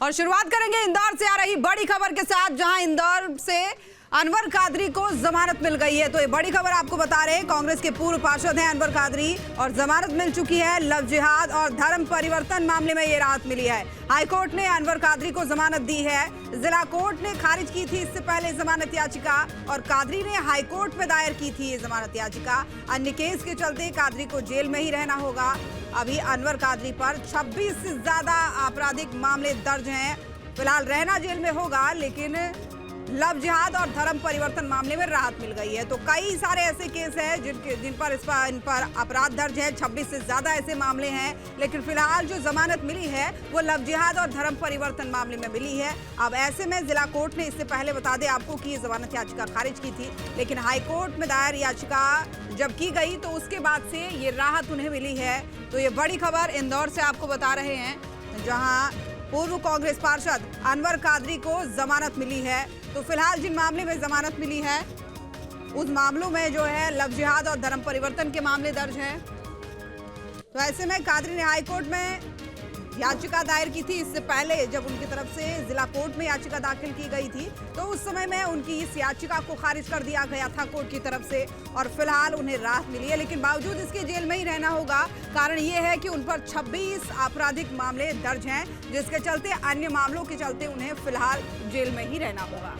और शुरुआत करेंगे इंदौर से आ रही बड़ी खबर के साथ, जहां इंदौर से अनवर कादरी को जमानत मिल गई है। तो ये बड़ी खबर आपको बता रहे हैं, कांग्रेस के पूर्व पार्षद हैं अनवर कादरी और जमानत मिल चुकी है। लव जिहाद और धर्म परिवर्तन मामले में ये राहत मिली है। हाईकोर्ट ने अनवर कादरी को जमानत दी है। जिला कोर्ट ने खारिज की थी इससे पहले जमानत याचिका, और कादरी ने हाईकोर्ट में दायर की थी ये जमानत याचिका। अन्य केस के चलते कादरी को जेल में ही रहना होगा। अभी अनवर कादरी पर 26 से ज्यादा आपराधिक मामले दर्ज हैं। फिलहाल रहना जेल में होगा, लेकिन लव जिहाद और धर्म परिवर्तन मामले में राहत मिल गई है। तो कई सारे ऐसे केस हैं जिन पर इन पर अपराध दर्ज है। 26 से ज्यादा ऐसे मामले हैं, लेकिन फिलहाल जो जमानत मिली है वो लव जिहाद और धर्म परिवर्तन मामले में मिली है। अब ऐसे में जिला कोर्ट ने इससे पहले बता दें आपको कि ये जमानत याचिका खारिज की थी, लेकिन हाईकोर्ट में दायर याचिका जब की गई तो उसके बाद से ये राहत उन्हें मिली है। तो ये बड़ी खबर इंदौर से आपको बता रहे हैं, जहां पूर्व कांग्रेस पार्षद अनवर कादरी को जमानत मिली है। तो फिलहाल जिन मामले में जमानत मिली है उस मामलों में जो है लव जिहाद और धर्म परिवर्तन के मामले दर्ज हैं। तो ऐसे में कादरी ने हाईकोर्ट में याचिका दायर की थी। इससे पहले जब उनकी तरफ से जिला कोर्ट में याचिका दाखिल की गई थी तो उस समय में उनकी इस याचिका को खारिज कर दिया गया था कोर्ट की तरफ से, और फिलहाल उन्हें राहत मिली है। लेकिन बावजूद इसके जेल में ही रहना होगा। कारण ये है कि उन पर 26 आपराधिक मामले दर्ज हैं, जिसके चलते अन्य मामलों के चलते उन्हें फिलहाल जेल में ही रहना होगा।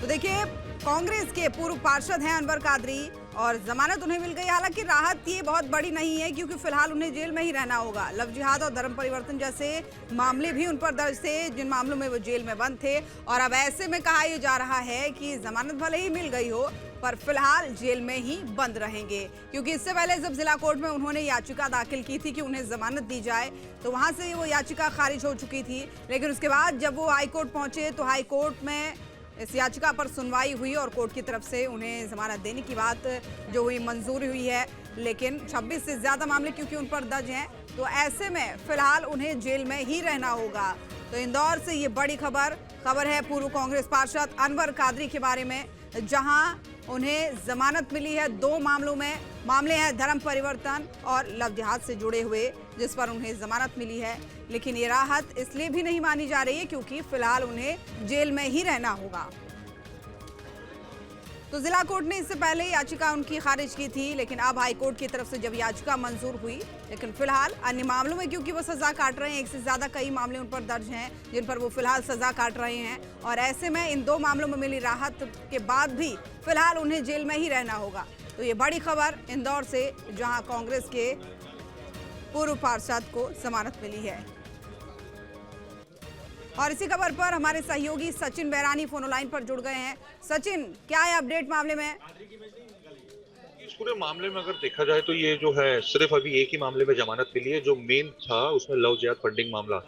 तो देखिए, कांग्रेस के पूर्व पार्षद हैं अनवर कादरी और जमानत उन्हें मिल गई। हालांकि राहत ये बहुत बड़ी नहीं है, क्योंकि फिलहाल उन्हें जेल में ही रहना होगा। लव जिहाद और धर्म परिवर्तन जैसे मामले भी उन पर दर्ज थे, जिन मामलों में वो जेल में बंद थे। और अब ऐसे में कहा यह जा रहा है कि जमानत भले ही मिल गई हो, पर फिलहाल जेल में ही बंद रहेंगे। क्योंकि इससे पहले जब जिला कोर्ट में उन्होंने याचिका दाखिल की थी कि उन्हें जमानत दी जाए, तो वहां से वो याचिका खारिज हो चुकी थी। लेकिन उसके बाद जब वो हाईकोर्ट पहुंचे तो हाईकोर्ट में इस याचिका पर सुनवाई हुई और कोर्ट की तरफ से उन्हें जमानत देने की बात जो हुई मंजूरी हुई है। लेकिन 26 से ज्यादा मामले क्योंकि उन पर दर्ज हैं, तो ऐसे में फिलहाल उन्हें जेल में ही रहना होगा। तो इंदौर से ये बड़ी खबर है पूर्व कांग्रेस पार्षद अनवर कादरी के बारे में, जहां उन्हें जमानत मिली है। 2 मामलों में मामले हैं धर्म परिवर्तन और लव जिहाद से जुड़े हुए, जिस पर उन्हें जमानत मिली है। लेकिन ये राहत इसलिए भी नहीं मानी जा रही है क्योंकि फिलहाल उन्हें जेल में ही रहना होगा। तो जिला कोर्ट ने इससे पहले याचिका उनकी खारिज की थी, लेकिन अब हाईकोर्ट की तरफ से जब याचिका मंजूर हुई, लेकिन फिलहाल अन्य मामलों में क्योंकि वो सजा काट रहे हैं, एक से ज्यादा कई मामले उन पर दर्ज हैं जिन पर वो फिलहाल सजा काट रहे हैं। और ऐसे में इन 2 मामलों में मिली राहत के बाद भी फिलहाल उन्हें जेल में ही रहना होगा। तो ये बड़ी खबर इंदौर से, जहां कांग्रेस के पूर्व पार्षद को जमानत मिली है। और इसी खबर पर हमारे सहयोगी सचिन बैरानी फोन लाइन पर जुड़ गए हैं। सचिन, क्या है अपडेट मामले में? इस पूरे मामले में अगर देखा जाए तो ये जो है सिर्फ अभी एक ही मामले में जमानत मिली है, जो मेन था उसमें लव जिहाद फंडिंग मामला।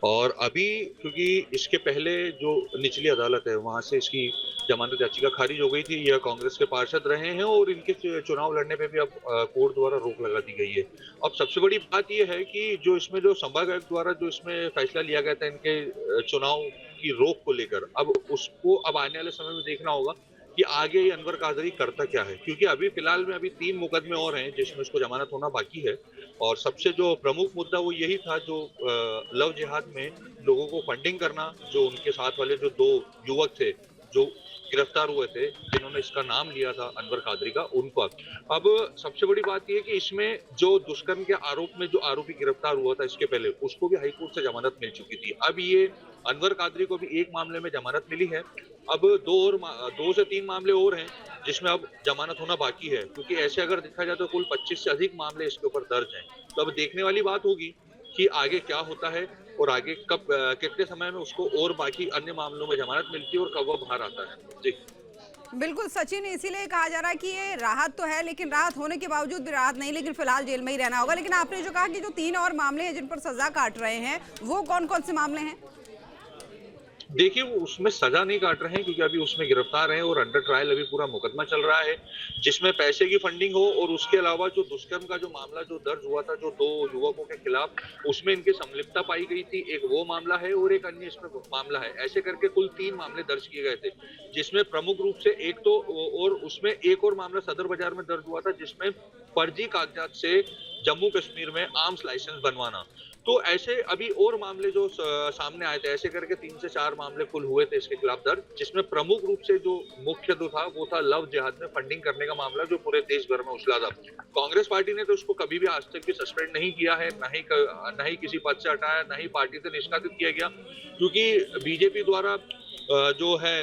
और अभी क्योंकि इसके पहले जो निचली अदालत है वहां से इसकी जमानत याचिका खारिज हो गई थी। यह कांग्रेस के पार्षद रहे हैं और इनके चुनाव लड़ने पे भी अब कोर्ट द्वारा रोक लगा दी गई है। अब सबसे बड़ी बात यह है कि जो इसमें जो संभाग आयुक्त द्वारा जो इसमें फैसला लिया गया था इनके चुनाव की रोक को लेकर, अब उसको अब आने वाले समय में देखना होगा कि आगे ये अनवर कादरी करता क्या है। क्योंकि अभी फिलहाल में 3 मुकदमे और हैं जिसमें उसको जमानत होना बाकी है। और सबसे जो प्रमुख मुद्दा वो यही था, जो लव जिहाद में लोगों को फंडिंग करना, जो उनके साथ वाले जो 2 युवक थे जो गिरफ्तार हुए थे, जिन्होंने इसका नाम लिया था अनवर कादरी का, उनको अब सबसे बड़ी बात यह है कि इसमें जो दुष्कर्म के आरोप में जो आरोपी गिरफ्तार हुआ था इसके पहले, उसको भी हाईकोर्ट से जमानत मिल चुकी थी। अब ये अनवर कादरी को भी एक मामले में जमानत मिली है। अब 2 से 3 मामले और हैं जिसमें अब जमानत होना बाकी है। क्योंकि ऐसे अगर देखा जाए तो कुल 25 से अधिक मामले इसके ऊपर दर्ज हैं। तो अब देखने वाली बात होगी कि आगे क्या होता है और आगे कब कितने समय में उसको और बाकी अन्य मामलों में जमानत मिलती है और कब वो बाहर आता है। जी बिल्कुल सचिन, इसीलिए कहा जा रहा है कि ये राहत तो है, लेकिन राहत होने के बावजूद भी राहत नहीं, लेकिन फिलहाल जेल में ही रहना होगा। लेकिन आपने जो कहा कि जो 3 और मामले हैं जिन पर सजा काट रहे हैं, वो कौन कौन से मामले हैं? देखिए, वो उसमें सजा नहीं काट रहे हैं क्योंकि अभी उसमें गिरफ्तार हैं और अंडर ट्रायल अभी पूरा मुकदमा चल रहा है, जिसमें पैसे की फंडिंग हो और उसके अलावा जो दुष्कर्म का जो मामला जो दर्ज हुआ था, जो 2 युवकों के खिलाफ, उसमें इनकी संलिप्तता पाई गई थी। एक वो मामला है और एक अन्य इसमें मामला है। ऐसे करके कुल 3 मामले दर्ज किए गए थे, जिसमें प्रमुख रूप से एक तो और उसमें एक और मामला सदर बाजार में दर्ज हुआ था, जिसमें फर्जी कागजात से जम्मू कश्मीर में आर्म्स लाइसेंस बनवाना। तो ऐसे अभी और मामले जो सामने आए थे, ऐसे करके 3 से 4 मामले कुल हुए थे इसके खिलाफ दर्ज, जिसमें प्रमुख रूप से जो मुख्य जो था वो था लव जिहाद में फंडिंग करने का मामला, जो पूरे देश भर में उछला था। कांग्रेस पार्टी ने तो उसको कभी भी आज तक भी सस्पेंड नहीं किया है, ना ही किसी पद से हटाया, ना ही पार्टी से निष्कासित किया गया, क्योंकि बीजेपी द्वारा जो है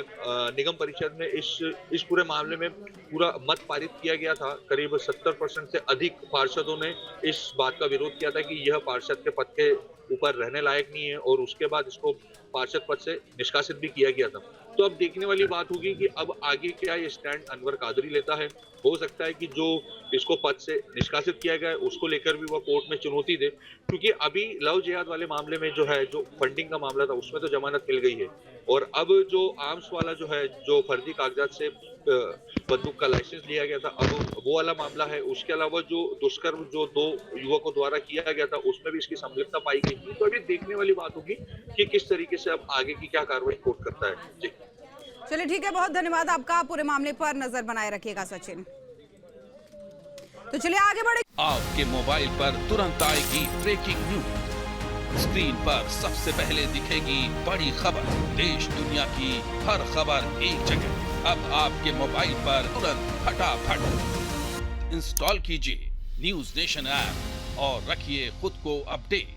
निगम परिषद में इस पूरे मामले में पूरा मत पारित किया गया था। करीब 70% से अधिक पार्षदों ने इस बात का विरोध किया था कि यह पार्षद के पद के ऊपर रहने लायक नहीं है और उसके बाद इसको पार्षद पद से निष्कासित भी किया गया था। तो अब देखने वाली बात होगी कि अब आगे क्या ये स्टैंड अनवर कादरी लेता है। हो सकता है कि जो इसको पद से निष्कासित किया गया है उसको लेकर भी वह कोर्ट में चुनौती दे, क्योंकि अभी लव जिहाद वाले मामले में जो है, जो फंडिंग का मामला था, उसमें तो जमानत मिल गई है और अब जो आर्म्स वाला जो है, जो फर्जी कागजात से बंदूक का लाइसेंस लिया गया था, अब वो वाला मामला है। उसके अलावा जो दुष्कर्म जो 2 युवकों द्वारा किया गया था, उसमें भी इसकी संलिप्तता पाई गई थी। तो अभी देखने वाली बात होगी कि किस तरीके से अब आगे की क्या कार्रवाई कोर्ट करता है। जी चलिए ठीक है, बहुत धन्यवाद आपका। पूरे मामले पर नजर बनाए रखिएगा सचिन। तो चलिए आगे बढ़े। आपके मोबाइल पर तुरंत आएगी ब्रेकिंग न्यूज, स्क्रीन पर सबसे पहले दिखेगी बड़ी खबर, देश दुनिया की हर खबर एक जगह। अब आपके मोबाइल पर तुरंत फटाफट इंस्टॉल कीजिए न्यूज नेशन ऐप और रखिए खुद को अपडेट।